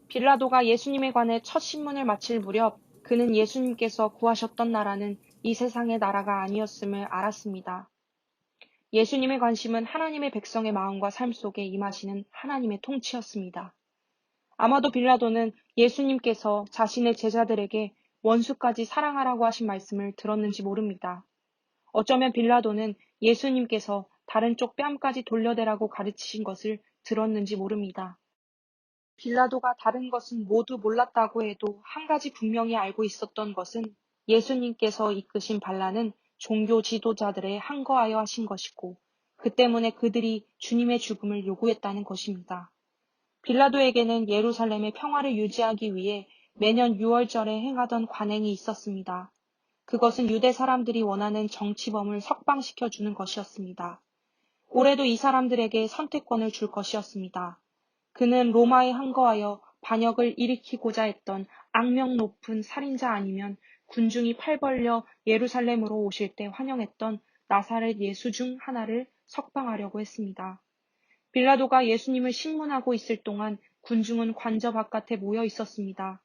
빌라도가 예수님에 관해 첫 신문을 마칠 무렵 그는 예수님께서 구하셨던 나라는 이 세상의 나라가 아니었음을 알았습니다. 예수님의 관심은 하나님의 백성의 마음과 삶 속에 임하시는 하나님의 통치였습니다. 아마도 빌라도는 예수님께서 자신의 제자들에게 원수까지 사랑하라고 하신 말씀을 들었는지 모릅니다. 어쩌면 빌라도는 예수님께서 다른 쪽 뺨까지 돌려대라고 가르치신 것을 들었는지 모릅니다. 빌라도가 다른 것은 모두 몰랐다고 해도 한 가지 분명히 알고 있었던 것은 예수님께서 이끄신 반란은 종교 지도자들에 항거하여 하신 것이고 그 때문에 그들이 주님의 죽음을 요구했다는 것입니다. 빌라도에게는 예루살렘의 평화를 유지하기 위해 매년 6월절에 행하던 관행이 있었습니다. 그것은 유대 사람들이 원하는 정치범을 석방시켜 주는 것이었습니다. 올해도 이 사람들에게 선택권을 줄 것이었습니다. 그는 로마에 항거하여 반역을 일으키고자 했던 악명 높은 살인자 아니면 군중이 팔 벌려 예루살렘으로 오실 때 환영했던 나사렛 예수 중 하나를 석방하려고 했습니다. 빌라도가 예수님을 신문하고 있을 동안 군중은 관저 바깥에 모여 있었습니다.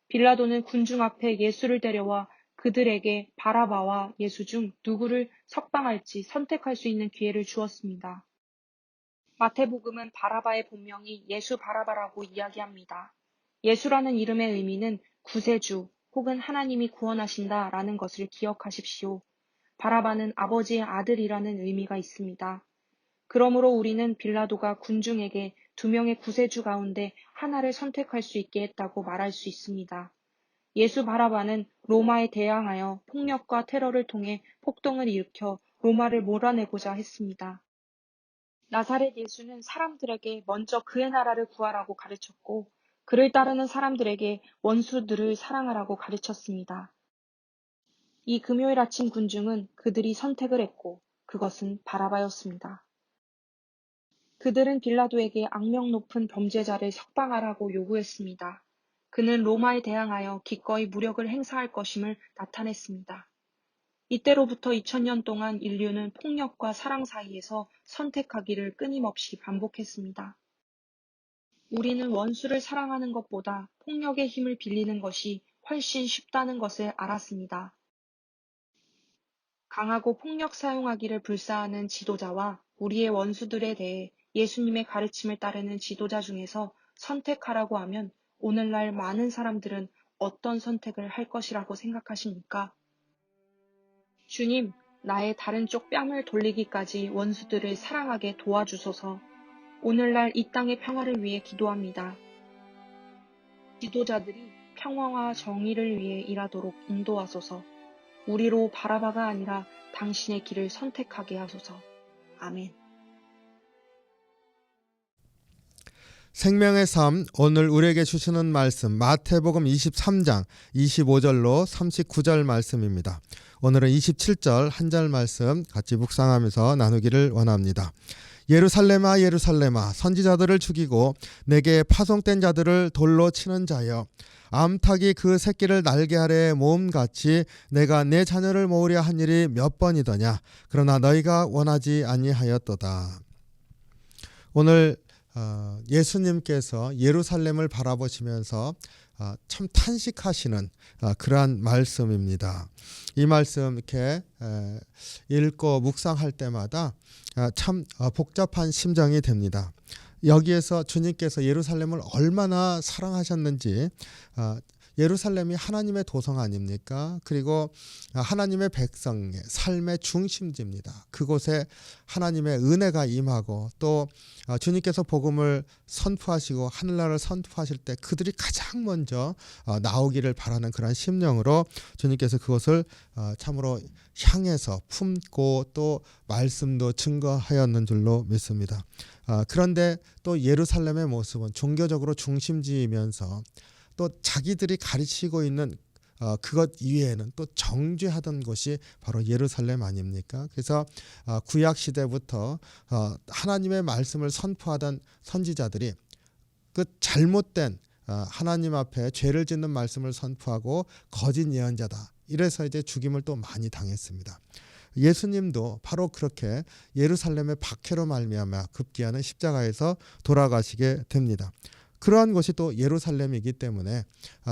빌라도는 군중 앞에 예수를 데려와 그들에게 바라바와 예수 중 누구를 석방할지 선택할 수 있는 기회를 주었습니다. 마태복음은 바라바의 본명이 예수 바라바라고 이야기합니다. 예수라는 이름의 의미는 구세주 혹은 하나님이 구원하신다 라는 것을 기억하십시오. 바라바는 아버지의 아들이라는 의미가 있습니다. 그러므로 우리는 빌라도가 군중에게 두 명의 구세주 가운데 하나를 선택할 수 있게 했다고 말할 수 있습니다. 예수 바라바는 로마에 대항하여 폭력과 테러를 통해 폭동을 일으켜 로마를 몰아내고자 했습니다. 나사렛 예수는 사람들에게 먼저 그의 나라를 구하라고 가르쳤고 그를 따르는 사람들에게 원수들을 사랑하라고 가르쳤습니다. 이 금요일 아침 군중은 그들이 선택을 했고 그것은 바라바였습니다. 그들은 빌라도에게 악명 높은 범죄자를 석방하라고 요구했습니다. 그는 로마에 대항하여 기꺼이 무력을 행사할 것임을 나타냈습니다. 이때로부터 2000년 동안 인류는 폭력과 사랑 사이에서 선택하기를 끊임없이 반복했습니다. 우리는 원수를 사랑하는 것보다 폭력의 힘을 빌리는 것이 훨씬 쉽다는 것을 알았습니다. 강하고 폭력 사용하기를 불사하는 지도자와 우리의 원수들에 대해 예수님의 가르침을 따르는 지도자 중에서 선택하라고 하면 오늘날 많은 사람들은 어떤 선택을 할 것이라고 생각하십니까? 주님, 나의 다른 쪽 뺨을 돌리기까지 원수들을 사랑하게 도와주소서. 오늘날 이 땅의 평화를 위해 기도합니다. 지도자들이 평화와 정의를 위해 일하도록 인도하소서. 우리로 바라바가 아니라 당신의 길을 선택하게 하소서. 아멘. 생명의 삶, 오늘 우리에게 주시는 말씀 마태복음 23장 25절로 39절 말씀입니다. 오늘은 27절 한 절 말씀 같이 묵상하면서 나누기를 원합니다. 예루살렘아 예루살렘아 선지자들을 죽이고 내게 파송된 자들을 돌로 치는 자여, 암탉이 그 새끼를 날개 아래에 모음같이 내가 내 자녀를 모으려 한 일이 몇 번이더냐. 그러나 너희가 원하지 아니하였도다. 오늘 예수님께서 예루살렘을 바라보시면서 참 탄식하시는 그러한 말씀입니다. 이 말씀 이렇게 읽고 묵상할 때마다 참 복잡한 심정이 됩니다. 여기에서 주님께서 예루살렘을 얼마나 사랑하셨는지, 예루살렘이 하나님의 도성 아닙니까? 그리고 하나님의 백성의 삶의 중심지입니다. 그곳에 하나님의 은혜가 임하고 또 주님께서 복음을 선포하시고 하늘나라를 선포하실 때 그들이 가장 먼저 나오기를 바라는 그런 심령으로 주님께서 그것을 참으로 향해서 품고 또 말씀도 증거하였는 줄로 믿습니다. 그런데 또 예루살렘의 모습은 종교적으로 중심지이면서 또 자기들이 가르치고 있는 그것 이외에는 또 정죄하던 것이 바로 예루살렘 아닙니까? 그래서 구약 시대부터 하나님의 말씀을 선포하던 선지자들이 그 잘못된 하나님 앞에 죄를 짓는 말씀을 선포하고 거짓 예언자다, 이래서 이제 죽임을 또 많이 당했습니다. 예수님도 바로 그렇게 예루살렘의 박해로 말미암아 급기야는 십자가에서 돌아가시게 됩니다. 그러한 곳이 또 예루살렘이기 때문에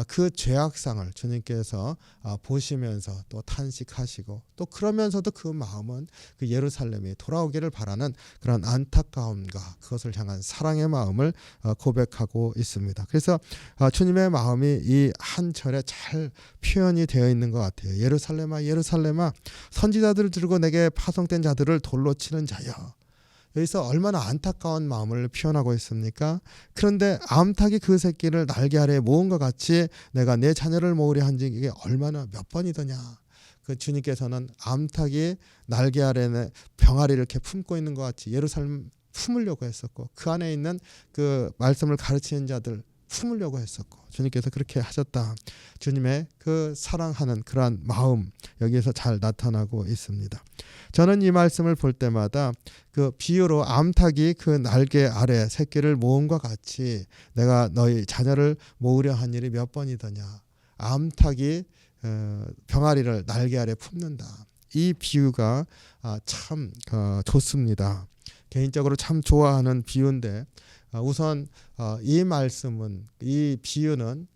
그 죄악상을 주님께서 보시면서 또 탄식하시고 또 그러면서도 그 마음은 그 예루살렘이 돌아오기를 바라는 그런 안타까움과 그것을 향한 사랑의 마음을 고백하고 있습니다. 그래서 주님의 마음이 이 한 절에 잘 표현이 되어 있는 것 같아요. 예루살렘아 예루살렘아 선지자들을 들고 내게 파송된 자들을 돌로 치는 자여. 여기서 얼마나 안타까운 마음을 표현하고 있습니까? 그런데 암탉이 그 새끼를 날개 아래에 모은 것 같이 내가 내 자녀를 모으려 한지 이게 얼마나 몇 번이더냐. 그 주님께서는 암탉이 날개 아래에 병아리를 이렇게 품고 있는 것 같이 예루살렘 품으려고 했었고 그 안에 있는 그 말씀을 가르치는 자들 품으려고 했었고 주님께서 그렇게 하셨다. 주님의 그 사랑하는 그러한 마음 여기에서 잘 나타나고 있습니다. 저는 이 말씀을 볼 때마다 그 비유로 암탉이 그 날개 아래 새끼를 모음과 같이 내가 너희 자녀를 모으려 한 일이 몇 번이더냐. 암탉이 병아리를 날개 아래 품는다. 이 비유가 참 좋습니다. 개인적으로 참 좋아하는 비유인데 우선 이 말씀은 이 비유는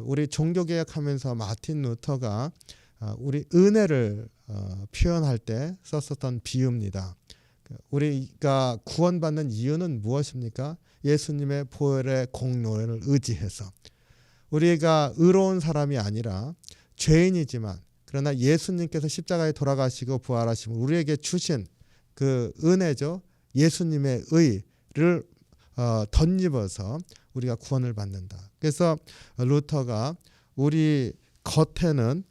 우리 종교개혁하면서 마틴 루터가 우리 은혜를 표현할 때 썼었던 비유입니다. 우리가 구원받는 이유는 무엇입니까? 예수님의 보혈의 공로를 의지해서 우리가 의로운 사람이 아니라 죄인이지만 그러나 예수님께서 십자가에 돌아가시고 부활하시고 우리에게 주신 그 은혜죠. 예수님의 의를 덧입어서 우리가 구원을 받는다. 그래서 루터가 우리 겉에는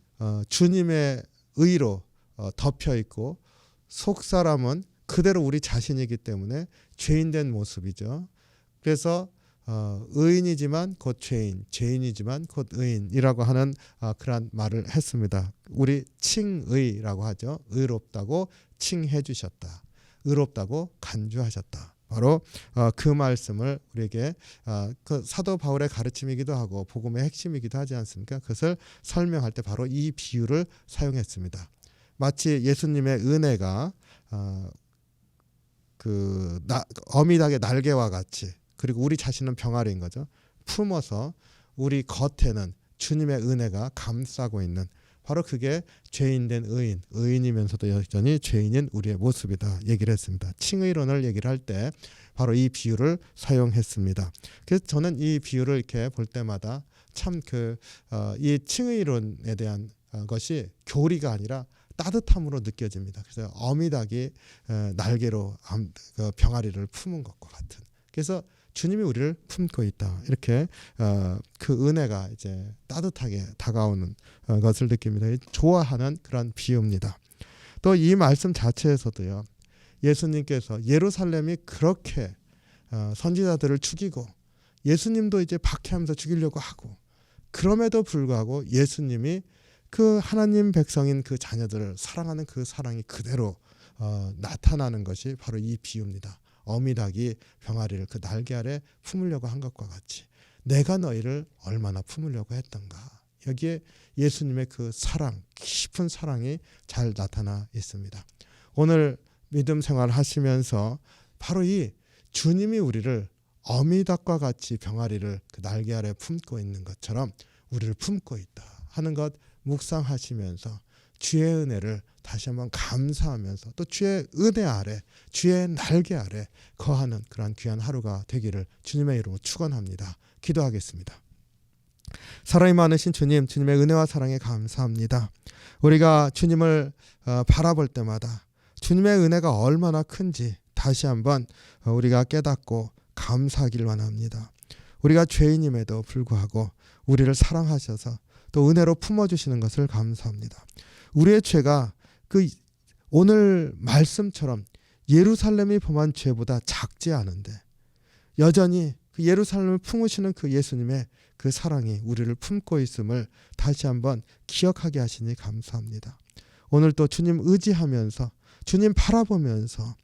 주님의 의로 덮여 있고 속 사람은 그대로 우리 자신이기 때문에 죄인된 모습이죠. 그래서 의인이지만 곧 죄인, 죄인이지만 곧 의인이라고 하는 그러한 말을 했습니다. 우리 칭의라고 하죠. 의롭다고 칭해 주셨다. 의롭다고 간주하셨다. 바로 그 말씀을 우리에게 그 사도 바울의 가르침이기도 하고 복음의 핵심이기도 하지 않습니까? 그것을 설명할 때 바로 이 비유를 사용했습니다. 마치 예수님의 은혜가 그 어미닭의 날개와 같이 그리고 우리 자신은 병아리인 거죠. 품어서 우리 겉에는 주님의 은혜가 감싸고 있는 바로 그게 죄인된 의인, 의인이면서도 여전히 죄인인 우리의 모습이다 얘기를 했습니다. 칭의론을 얘기를 할 때 바로 이 비유를 사용했습니다. 그래서 저는 이 비유를 이렇게 볼 때마다 참 이 칭의론에 대한 것이 교리가 아니라 따뜻함으로 느껴집니다. 그래서 어미닭이 날개로 병아리를 품은 것과 같은. 그래서 주님이 우리를 품고 있다. 이렇게 그 은혜가 이제 따뜻하게 다가오는 것을 느낍니다. 좋아하는 그런 비유입니다. 또 이 말씀 자체에서도요. 예수님께서 예루살렘이 그렇게 선지자들을 죽이고 예수님도 이제 박해하면서 죽이려고 하고 그럼에도 불구하고 예수님이 그 하나님 백성인 그 자녀들을 사랑하는 그 사랑이 그대로 나타나는 것이 바로 이 비유입니다. 어미닭이 병아리를 그 날개 아래 품으려고 한 것과 같이 내가 너희를 얼마나 품으려고 했던가. 여기에 예수님의 그 사랑, 깊은 사랑이 잘 나타나 있습니다. 오늘 믿음 생활 하시면서 바로 이 주님이 우리를 어미닭과 같이 병아리를 그 날개 아래 품고 있는 것처럼 우리를 품고 있다 하는 것 묵상하시면서 주의 은혜를 다시 한번 감사하면서 또 주의 은혜 아래 주의 날개 아래 거하는 그러한 귀한 하루가 되기를 주님의 이름으로 축원합니다. 기도하겠습니다. 사랑이 많으신 주님, 주님의 은혜와 사랑에 감사합니다. 우리가 주님을 바라볼 때마다 주님의 은혜가 얼마나 큰지 다시 한번 우리가 깨닫고 감사하기를 원합니다. 우리가 죄인임에도 불구하고 우리를 사랑하셔서 또 은혜로 품어주시는 것을 감사합니다. 우리의 죄가 그 오늘 말씀처럼 예루살렘이 범한 죄보다 작지 않은데 여전히 그 예루살렘을 품으시는 그 예수님의 그 사랑이 우리를 품고 있음을 다시 한번 기억하게 하시니 감사합니다. 오늘 또 주님 의지하면서 주님 바라보면서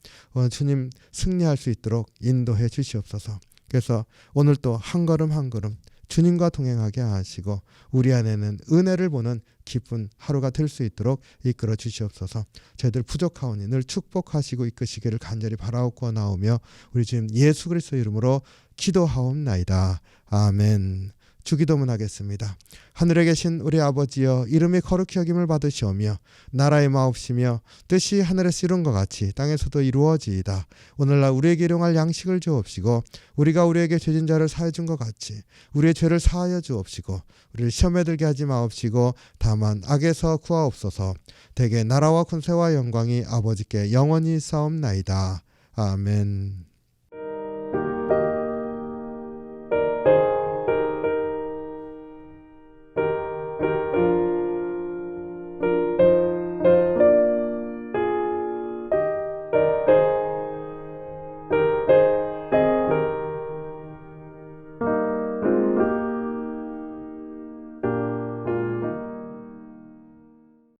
주님 승리할 수 있도록 인도해 주시옵소서. 그래서 오늘 또 한 걸음 한 걸음 주님과 동행하게 하시고 우리 안에는 은혜를 보는 기쁜 하루가 될 수 있도록 이끌어 주시옵소서. 저희들 부족하오니 늘 축복하시고 이끄시기를 간절히 바라옵고나오며 우리 주님 예수 그리스도 이름으로 기도하옵나이다. 아멘. 주기도문 하겠습니다. 하늘에 계신 우리 아버지여, 이름이 거룩히 여김을 받으시오며 나라의 마옵시며 뜻이 하늘에서 이룬 것 같이 땅에서도 이루어지이다. 오늘날 우리에게 일용할 양식을 주옵시고 우리가 우리에게 죄진 자를 사하여 준 것 같이 우리의 죄를 사하여 주옵시고 우리를 시험에 들게 하지 마옵시고 다만 악에서 구하옵소서. 대개 나라와 권세와 영광이 아버지께 영원히 있사옵나이다. 아멘.